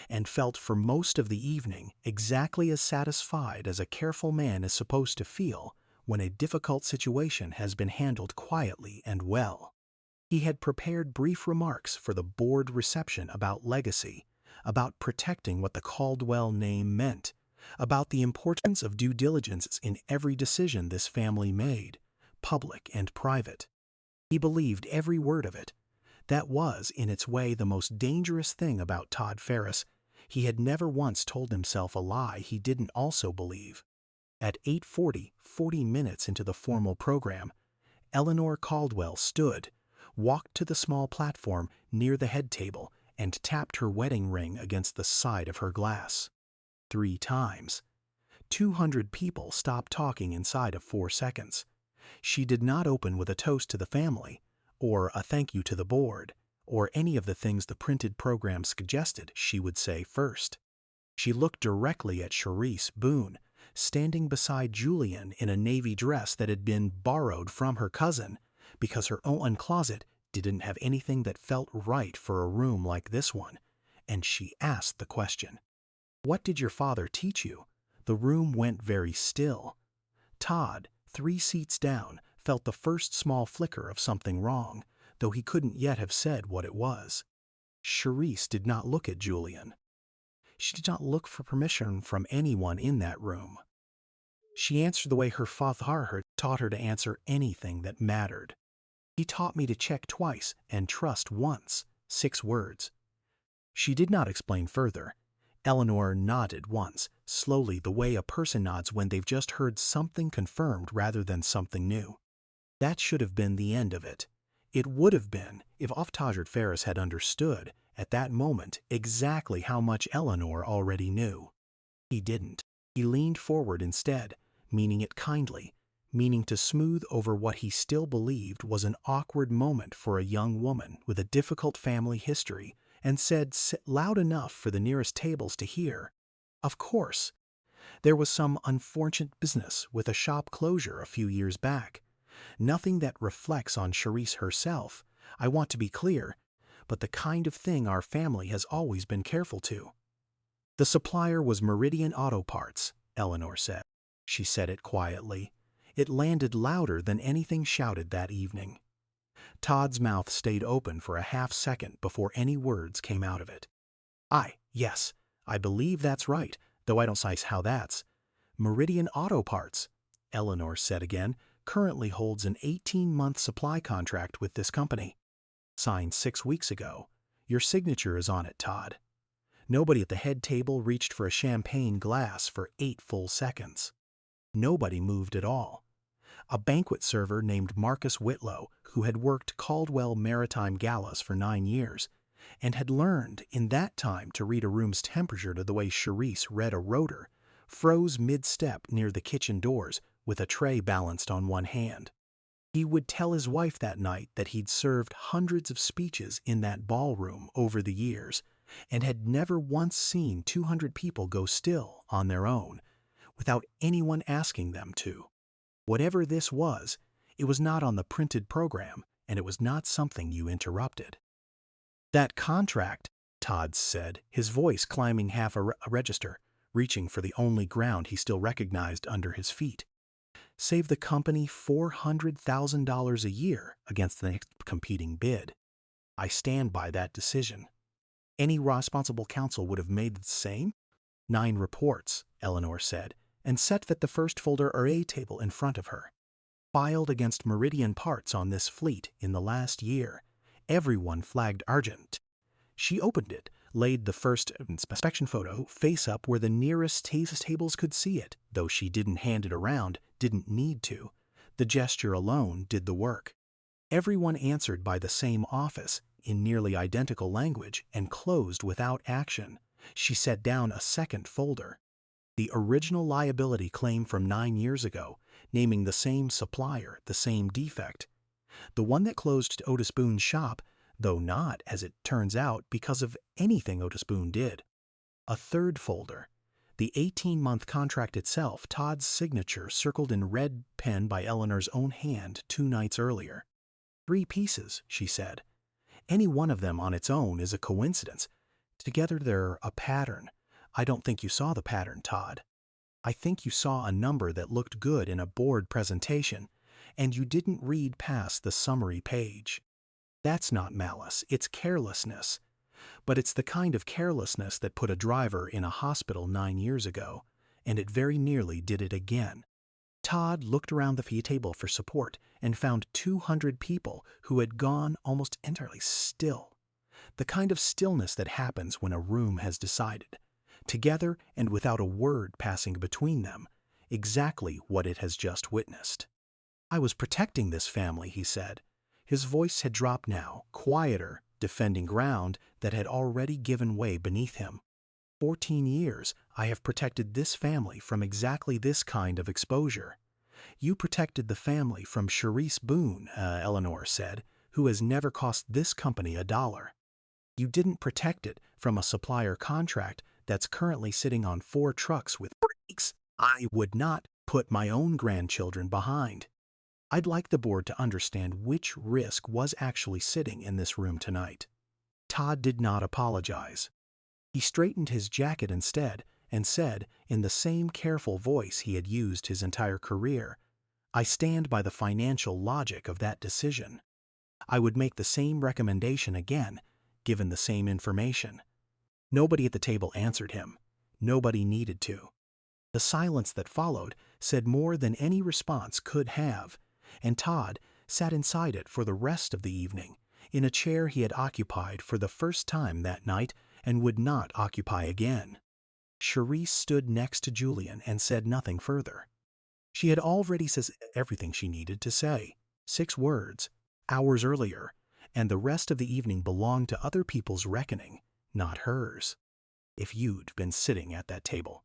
and felt for most of the evening exactly as satisfied as a careful man is supposed to feel when a difficult situation has been handled quietly and well. He had prepared brief remarks for the board reception about legacy, about protecting what the Caldwell name meant, about the importance of due diligence in every decision this family made, public and private. He believed every word of it. That was, in its way, the most dangerous thing about Todd Ferris. He had never once told himself a lie he didn't also believe. At 8:40, 40 minutes into the formal program, Eleanor Caldwell stood, walked to the small platform near the head table, and tapped her wedding ring against the side of her glass. 3 times. 200 people stopped talking inside of 4 seconds. She did not open with a toast to the family, or a thank you to the board, or any of the things the printed program suggested she would say first. She looked directly at Charisse Boone, standing beside Julian in a navy dress that had been borrowed from her cousin, because her own closet didn't have anything that felt right for a room like this one, and she asked the question, "What did your father teach you?" The room went very still. Todd, 3 seats down, felt the first small flicker of something wrong, though he couldn't yet have said what it was. Charisse did not look at Julian. She did not look for permission from anyone in that room. She answered the way her father taught her to answer anything that mattered. "He taught me to check twice and trust once." 6 words. She did not explain further. Eleanor nodded once, slowly, the way a person nods when they've just heard something confirmed rather than something new. That should have been the end of it. It would have been if Todd Ferris had understood, at that moment, exactly how much Eleanor already knew. He didn't. He leaned forward instead, meaning it kindly, meaning to smooth over what he still believed was an awkward moment for a young woman with a difficult family history, and said loud enough for the nearest tables to hear, "Of course. There was some unfortunate business with a shop closure a few years back. Nothing that reflects on Charisse herself, I want to be clear, but the kind of thing our family has always been careful to." "The supplier was Meridian Auto Parts," Eleanor said. She said it quietly. It landed louder than anything shouted that evening. Todd's mouth stayed open for a half-second before any words came out of it. Yes, I believe that's right, though I don't see how that's." "Meridian Auto Parts," Eleanor said again, "currently holds an 18-month supply contract with this company. Signed 6 weeks ago. Your signature is on it, Todd." Nobody at the head table reached for a champagne glass for 8 full seconds. Nobody moved at all. A banquet server named Marcus Whitlow, who had worked Caldwell Maritime galas for 9 years, and had learned in that time to read a room's temperature to the way Charisse read a rotor, froze mid-step near the kitchen doors with a tray balanced on one hand. He would tell his wife that night that he'd served hundreds of speeches in that ballroom over the years, and had never once seen 200 people go still on their own, without anyone asking them to. Whatever this was, it was not on the printed program, and it was not something you interrupted. "That contract," Todd said, his voice climbing half a register, reaching for the only ground he still recognized under his feet, "saved the company $400,000 a year against the next competing bid. I stand by that decision. Any responsible counsel would have made the same." 9 reports, Eleanor said, and set the first folder or a table in front of her. "Filed against Meridian Parts on this fleet in the last year. Everyone flagged urgent." She opened it, laid the first inspection photo face up where the nearest tables could see it, though she didn't hand it around, didn't need to. The gesture alone did the work. Everyone answered by the same office, in nearly identical language, and closed without action. She set down a second folder. The original liability claim from 9 years ago, naming the same supplier, the same defect. The one that closed Otis Boone's shop, though not, as it turns out, because of anything Otis Boone did. A third folder. The 18-month contract itself, Todd's signature circled in red pen by Eleanor's own hand 2 nights earlier. 3 pieces, she said. Any one of them on its own is a coincidence. Together they're a pattern. I don't think you saw the pattern, Todd. I think you saw a number that looked good in a board presentation, and you didn't read past the summary page. That's not malice, it's carelessness. But it's the kind of carelessness that put a driver in a hospital 9 years ago, and it very nearly did it again. Todd looked around the table for support and found 200 people who had gone almost entirely still. The kind of stillness that happens when a room has decided, together and without a word passing between them, exactly what it has just witnessed. I was protecting this family, he said. His voice had dropped now, quieter, defending ground that had already given way beneath him. 14 years I have protected this family from exactly this kind of exposure. You protected the family from Charisse Boone, Eleanor said, who has never cost this company $1. You didn't protect it from a supplier contract that's currently sitting on 4 trucks with brakes I would not put my own grandchildren behind. I'd like the board to understand which risk was actually sitting in this room tonight. Todd did not apologize. He straightened his jacket instead and said, in the same careful voice he had used his entire career, I stand by the financial logic of that decision. I would make the same recommendation again, given the same information. Nobody at the table answered him. Nobody needed to. The silence that followed said more than any response could have, and Todd sat inside it for the rest of the evening, in a chair he had occupied for the first time that night and would not occupy again. Charisse stood next to Julian and said nothing further. She had already said everything she needed to say, 6 words, hours earlier, and the rest of the evening belonged to other people's reckoning, not hers. If you'd been sitting at that table,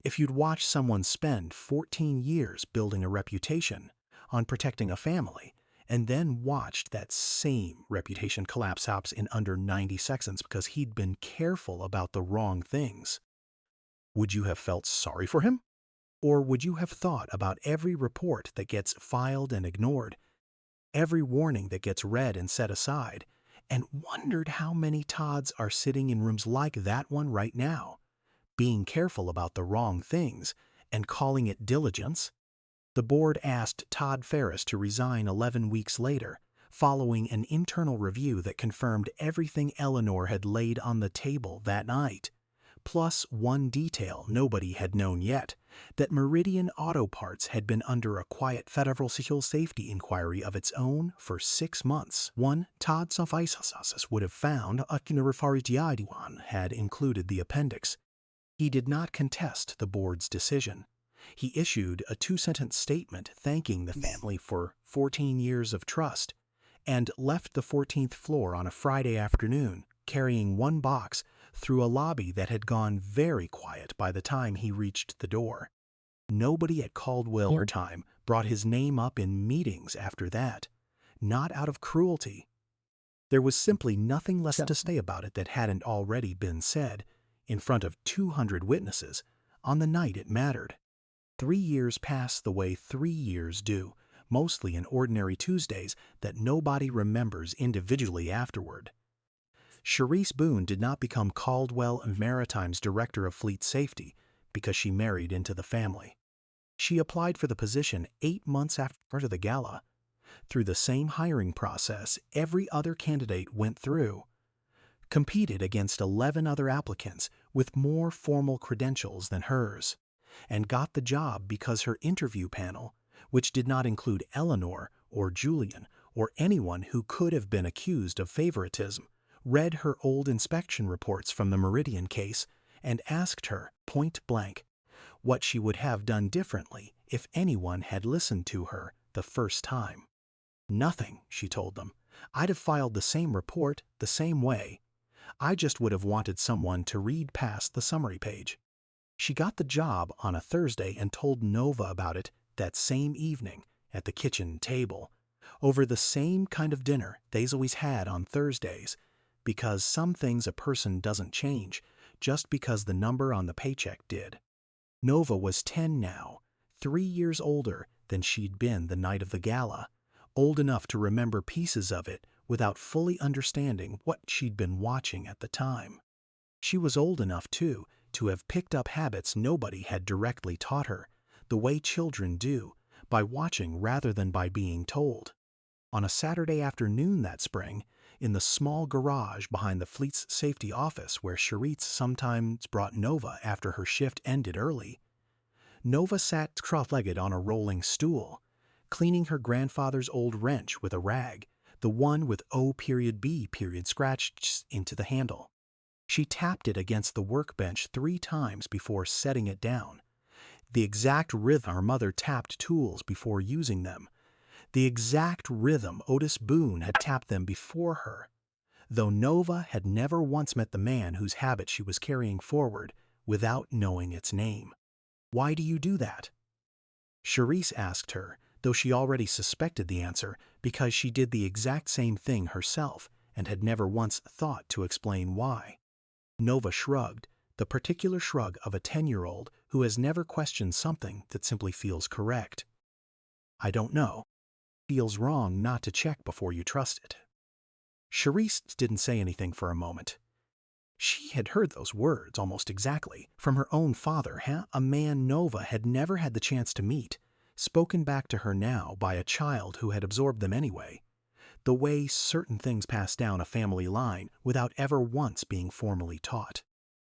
if you'd watched someone spend 14 years building a reputation on protecting a family, and then watched that same reputation collapse in under 90 seconds because he'd been careful about the wrong things, would you have felt sorry for him? Or would you have thought about every report that gets filed and ignored, every warning that gets read and set aside, and wondered how many Todds are sitting in rooms like that one right now, being careful about the wrong things and calling it diligence? The board asked Todd Ferris to resign 11 weeks later, following an internal review that confirmed everything Eleanor had laid on the table that night, plus one detail nobody had known yet, that Meridian Auto Parts had been under a quiet federal social safety inquiry of its own for 6 months. One Todd Sophisis would have found Akinarifaridiaidiwan had included the appendix. He did not contest the board's decision. He issued a 2-sentence statement thanking the family for 14 years of trust, and left the 14th floor on a Friday afternoon, carrying 1 box through a lobby that had gone very quiet by the time he reached the door. Nobody at Caldwell Time brought his name up in meetings after that, not out of cruelty. There was simply nothing less to say about it that hadn't already been said, in front of 200 witnesses, on the night it mattered. 3 years passed the way 3 years do, mostly in ordinary Tuesdays that nobody remembers individually afterward. Charisse Boone did not become Caldwell Maritime's Director of Fleet Safety because she married into the family. She applied for the position 8 months after the gala, through the same hiring process every other candidate went through, competed against 11 other applicants with more formal credentials than hers, and got the job because her interview panel, which did not include Eleanor or Julian or anyone who could have been accused of favoritism, read her old inspection reports from the Meridian case and asked her, point blank, what she would have done differently if anyone had listened to her the first time. Nothing, she told them. I'd have filed the same report the same way. I just would have wanted someone to read past the summary page. She got the job on a Thursday and told Nova about it that same evening at the kitchen table, over the same kind of dinner they's always had on Thursdays, because some things a person doesn't change just because the number on the paycheck did. Nova was 10 now, 3 years older than she'd been the night of the gala, old enough to remember pieces of it without fully understanding what she'd been watching at the time. She was old enough, too, to have picked up habits nobody had directly taught her, the way children do, by watching rather than by being told. On a Saturday afternoon that spring, in the small garage behind the fleet's safety office where Charisse sometimes brought Nova after her shift ended early, Nova sat cross-legged on a rolling stool, cleaning her grandfather's old wrench with a rag, the one with O.B. scratched into the handle. She tapped it against the workbench 3 times before setting it down, the exact rhythm our mother tapped tools before using them, the exact rhythm Otis Boone had tapped them before her, though Nova had never once met the man whose habit she was carrying forward without knowing its name. "Why do you do that?" Charisse asked her, though she already suspected the answer because she did the exact same thing herself and had never once thought to explain why. Nova shrugged, the particular shrug of a 10-year-old who has never questioned something that simply feels correct. "I don't know. It feels wrong not to check before you trust it." Charisse didn't say anything for a moment. She had heard those words almost exactly from her own father, a man Nova had never had the chance to meet, spoken back to her now by a child who had absorbed them anyway, the way certain things pass down a family line without ever once being formally taught.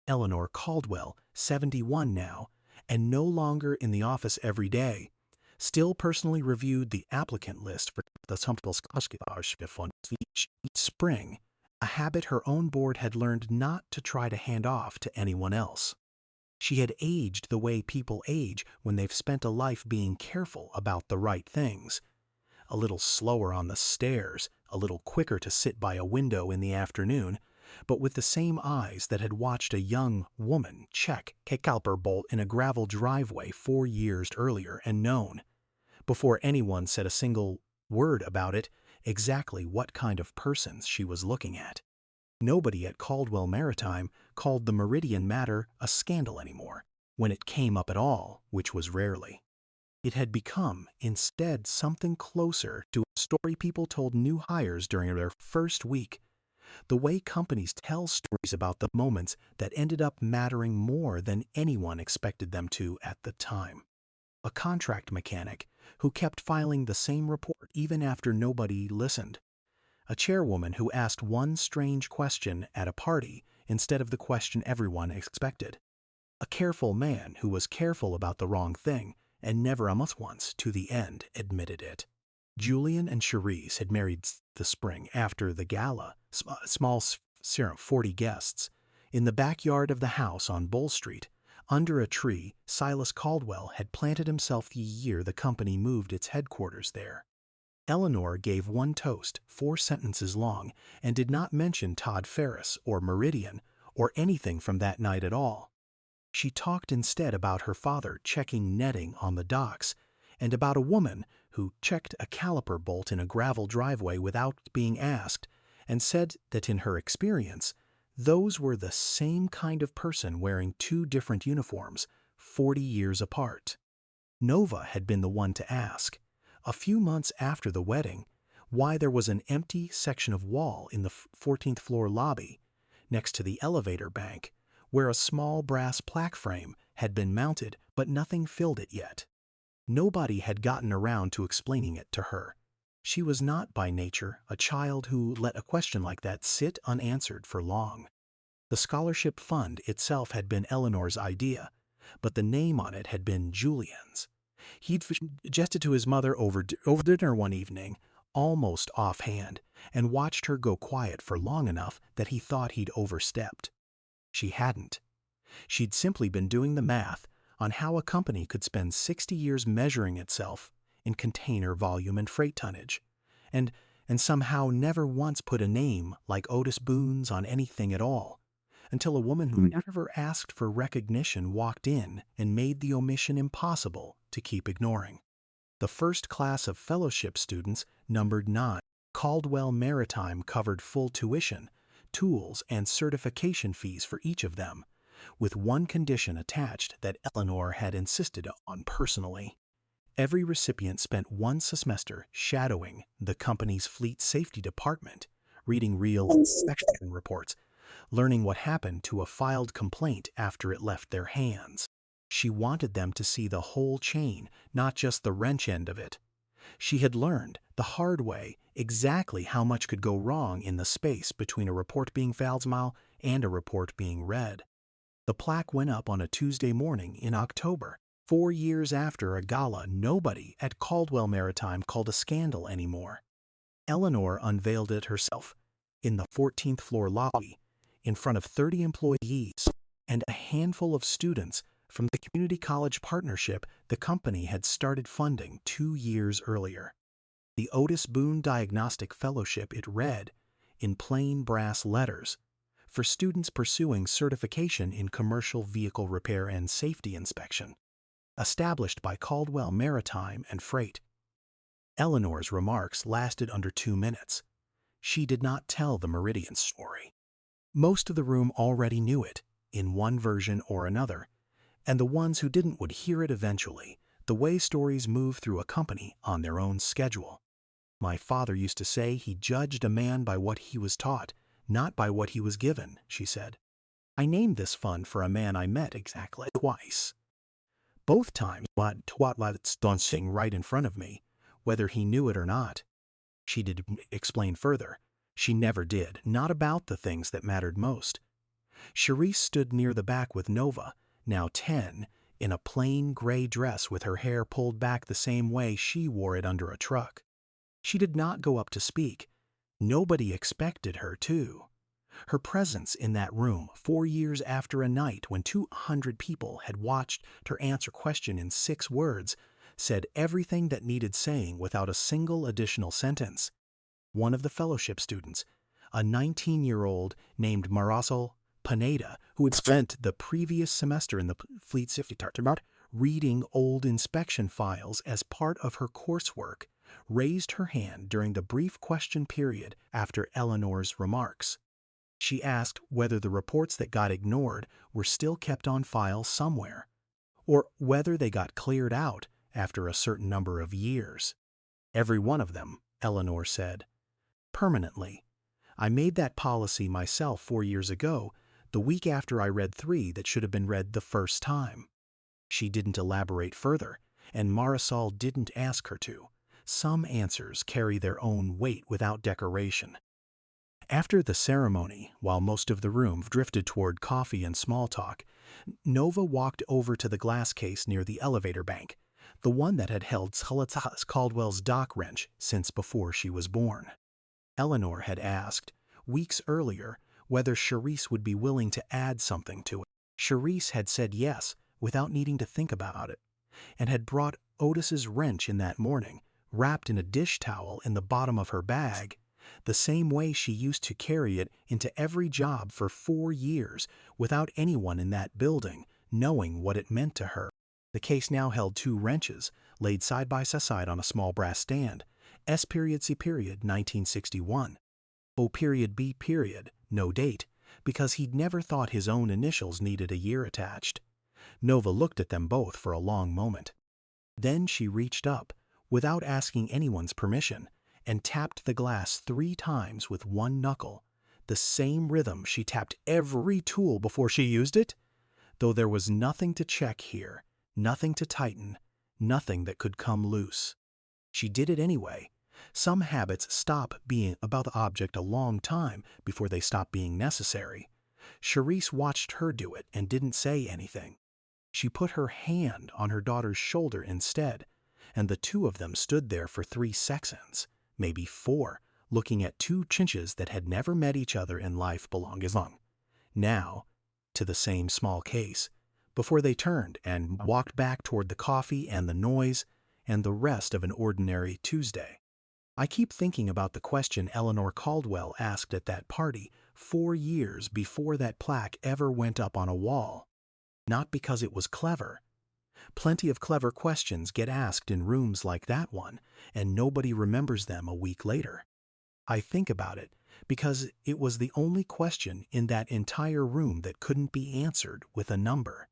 Eleanor Caldwell, 71 now, and no longer in the office every day, still personally reviewed the applicant list for the Samtalsklassgebarschrift each spring, a habit her own board had learned not to try to hand off to anyone else. She had aged the way people age when they've spent a life being careful about the right things. A little slower on the stairs, a little quicker to sit by a window in the afternoon, but with the same eyes that had watched a young woman check a caliper bolt in a gravel driveway 4 years earlier and known, before anyone said a single word about it, exactly what kind of persons she was looking at. Nobody at Caldwell Maritime called the Meridian matter a scandal anymore, when it came up at all, which was rarely. It had become, instead, something closer to a story people told new hires during their first week, the way companies tell stories about the moments that ended up mattering more than anyone expected them to at the time. A contract mechanic who kept filing the same report even after nobody listened. A chairwoman who asked one strange question at a party instead of the question everyone expected. A careful man who was careful about the wrong thing and never once to the end admitted it. Julian and Charisse had married the spring after the gala, small serum, 40 guests, in the backyard of the house on Bull Street. Under a tree, Silas Caldwell had planted himself the year the company moved its headquarters there. Eleanor gave one toast, 4 sentences long, and did not mention Todd Ferris or Meridian or anything from that night at all. She talked instead about her father checking netting on the docks and about a woman who checked a caliper bolt in a gravel driveway without being asked, and said that in her experience, those were the same kind of person wearing 2 different uniforms, 40 years apart. Nova had been the one to ask, a few months after the wedding, why there was an empty section of wall in the 14th floor lobby, next to the elevator bank, where a small brass plaque frame had been mounted but nothing filled it yet. Nobody had gotten around to explaining it to her. She was not by nature a child who let a question like that sit unanswered for long. The scholarship fund itself had been Eleanor's idea, but the name on it had been Julian's. He'd suggested to his mother over dinner one evening, almost offhand, and watched her go quiet for long enough that he thought he'd overstepped. She hadn't. She'd simply been doing the math on how a company could spend 60 years measuring itself in container volume and freight tonnage, and somehow never once put a name like Otis Boone's on anything at all, until a woman who never asked for recognition walked in and made the omission impossible to keep ignoring. The first class of fellowship students numbered 9. Caldwell Maritime covered full tuition, tools, and certification fees for each of them, with one condition attached that Eleanor had insisted on personally. Every recipient spent one semester shadowing the company's fleet safety department, reading real inspection reports, learning what happened to a filed complaint after it left their hands. She wanted them to see the whole chain, not just the wrench end of it. She had learned, the hard way, exactly how much could go wrong in the space between a report being filed and a report being read. The plaque went up on a Tuesday morning in October, 4 years after a gala nobody at Caldwell Maritime called a scandal anymore. Eleanor unveiled it herself, in the 14th floor lobby, in front of 30 employees and a handful of students from the community college partnership the company had started funding 2 years earlier. The Otis Boone Diagnostic Fellowship, it read, in plain brass letters, for students pursuing certification in commercial vehicle repair and safety inspection, established by Caldwell Maritime and Freight. Eleanor's remarks lasted under 2 minutes. She did not tell the Meridian story. Most of the room already knew it, in one version or another, and the ones who didn't would hear it eventually, the way stories move through a company on their own schedule. My father used to say he judged a man by what he was taught, not by what he was given, she said. I named this fund for a man I met exactly twice. Both times what was dancing right in front of me, whether he knew it or not. She didn't explain further. She never did, not about the things that mattered most. Charisse stood near the back with Nova, now 10, in a plain gray dress with her hair pulled back the same way she wore it under a truck. She did not go up to speak. Nobody expected her to. Her presence in that room 4 years after a night when 200 people had watched her answer question in 6 words said everything that needed saying without a single additional sentence. One of the fellowship students, a 19-year-old named Marisol Pineda, who had spent the previous semester in the fleet safety department reading old inspection files as part of her coursework, raised her hand during the brief question period after Eleanor's remarks. She asked whether the reports that got ignored were still kept on file somewhere, or whether they got cleared out after a certain number of years. Every one of them, Eleanor said. Permanently. I made that policy myself 4 years ago, the week after I read 3 that should have been read the first time. She didn't elaborate further, and Marisol didn't ask her to. Some answers carry their own weight without decoration. After the ceremony, while most of the room drifted toward coffee and small talk, Nova walked over to the glass case near the elevator bank, the one that had held Caldwell's dock wrench since before she was born. Eleanor had asked, weeks earlier, whether Charisse would be willing to add something to it. Charisse had said yes, without needing to think about it, and had brought Otis's wrench in that morning, wrapped in a dish towel in the bottom of her bag, the same way she used to carry it into every job for 4 years without anyone in that building knowing what it meant to her. The case now held 2 wrenches, laid side by side on a small brass stand, S.C. 1961. O.B. No date, because he'd never thought his own initials needed a year attached. Nova looked at them both for a long moment. Then she reached up, without asking anyone's permission, and tapped the glass 3 times with one knuckle, the same rhythm she tapped every tool before she used it, though there was nothing to check here, nothing to tighten, nothing that could come loose. She did it anyway. Some habits stop being about the object a long time before they stop being necessary. Charisse watched her do it and didn't say anything. She put her hand on her daughter's shoulder instead, and the 2 of them stood there for 3 seconds, maybe 4, looking at 2 chinches that had never met each other in life belong as long. Now, to the same small case, before they turned and walked back toward the coffee and the noise and the rest of an ordinary Tuesday. I keep thinking about the question Eleanor Caldwell asked at that party 4 years before that plaque ever went up on a wall. Not because it was clever, Plenty of clever questions get asked in rooms like that one, and nobody remembers them a week later. I think about it because it was the only question in that entire room that couldn't be answered with a number.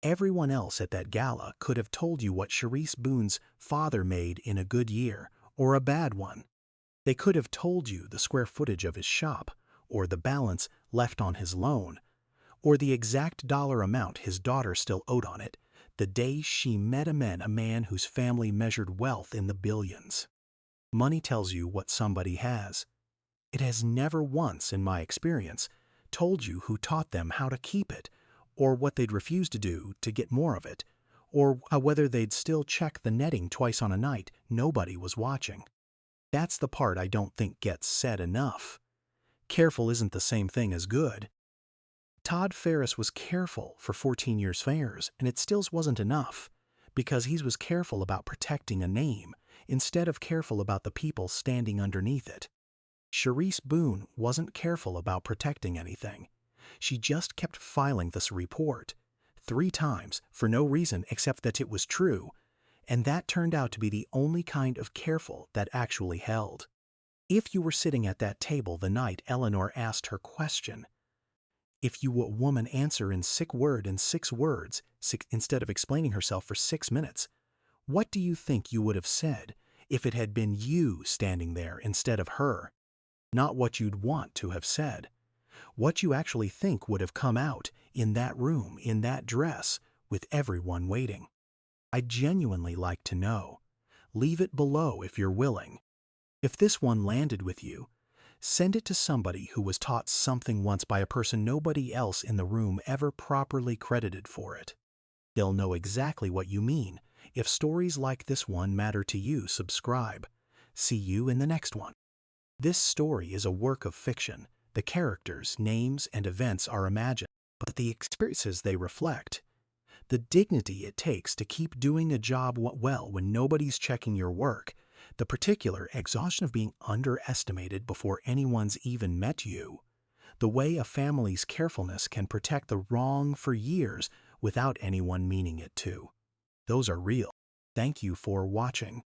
Everyone else at that gala could have told you what Charisse Boone's father made in a good year or a bad one. They could have told you the square footage of his shop, or the balance left on his loan, or the exact dollar amount his daughter still owed on it the day she met a man whose family measured wealth in the billions. Money tells you what somebody has. It has never once, in my experience, told you who taught them how to keep it, or what they'd refuse to do to get more of it, or whether they'd still check the netting twice on a night nobody was watching. That's the part I don't think gets said enough. Careful isn't the same thing as good. Todd Ferris was careful for 14 years fairs, and it still wasn't enough, because he was careful about protecting a name instead of careful about the people standing underneath it. Charisse Boone wasn't careful about protecting anything. She just kept filing this report 3 times for no reason except that it was true, and that turned out to be the only kind of careful that actually held. If you were sitting at that table the night Eleanor asked her question, if you a woman answer in 6 words instead of explaining herself for 6 minutes, what do you think you would have said if it had been you standing there instead of her? Not what you'd want to have said. What you actually think would have come out in that room, in that dress, with everyone waiting. I'd genuinely like to know. Leave it below if you're willing. If this one landed with you, send it to somebody who was taught something once by a person nobody else in the room ever properly credited for it. They'll know exactly what you mean. If stories like this one matter to you, subscribe. See you in the next one. This story is a work of fiction. The characters, names, and events are imagined, but the experiences they reflect. The dignity it takes to keep doing a job well when nobody's checking your work. The particular exhaustion of being underestimated before anyone's even met you. The way a family's carefulness can protect the wrong for years without anyone meaning it to. Those are real. Thank you for watching.